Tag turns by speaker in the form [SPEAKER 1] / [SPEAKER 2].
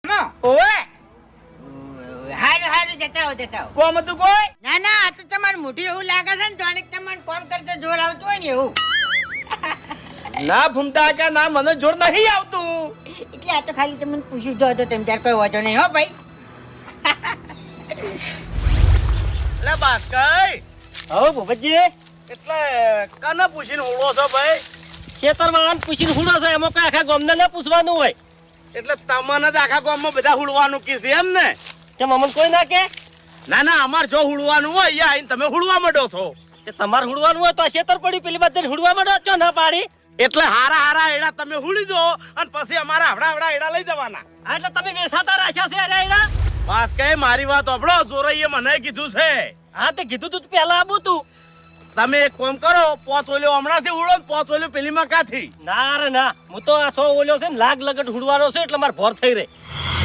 [SPEAKER 1] ગામમાં
[SPEAKER 2] ઓવે
[SPEAKER 1] હારું જતા હો
[SPEAKER 2] કોમ હતું કોઈ
[SPEAKER 1] ના આ તો તમારું મોઢું એવું લાગે છે ને જાણે કે તમને કોમ કરતા જોર આવતું હોય ને એવું
[SPEAKER 2] ના ભૂમતા કે ના મને જોર નહીં આવતું
[SPEAKER 1] એટલે આ તો ખાલી તમને પૂછ્યું તો તેમ ત્યારે કોઈ વાંધો નહીં હો ભાઈ
[SPEAKER 3] એટલે બાસ્કઈ
[SPEAKER 2] હવે ભૂપતજી
[SPEAKER 3] એટલે કને પૂછીને હોળો છો ભાઈ
[SPEAKER 2] ખેતર વાળાને પૂછીને હુડો છે એમાં કઈ આખા ગામને ના પૂછવાનું હોય
[SPEAKER 3] એટલે તમને જ આખા ગામમાં બધા હુડવાનું કીધું એમ ને
[SPEAKER 2] કેમ અમને કોઈ ના કે
[SPEAKER 3] ના અમાર જો હુડવાનું હોય અહીંયા આવીને તમે હુડવા માંડો છો
[SPEAKER 2] તે તમારે હુડવાનું હોય તો આ ખેતર પડ્યું પેલી બાદ હુડવા માંડો ચો ના પાડી
[SPEAKER 3] એટલે હારા એડા તમે હુડી દો અને પછી અમારા આવડા એડા લઈ જવાના
[SPEAKER 2] હા એટલે તમે વેસાતા રાખ્યા છે અરે એડા
[SPEAKER 3] બસ કઈ મારી વાત સાંભળો જોરઈએ મને કીધું છે
[SPEAKER 2] હા તે કીધું તું પહેલા આવું તું
[SPEAKER 3] તમે એક કામ કરો પોચ ઓલ્યો હમણાંથી ઉડો ને પોચ ઓલ્યો પેલી મકાથી
[SPEAKER 2] ના રે ના હું તો આ સો ઓલ્યો છે ને લાગ લગટ હુડવાનો છે એટલે મારે ભોર થઈ રહી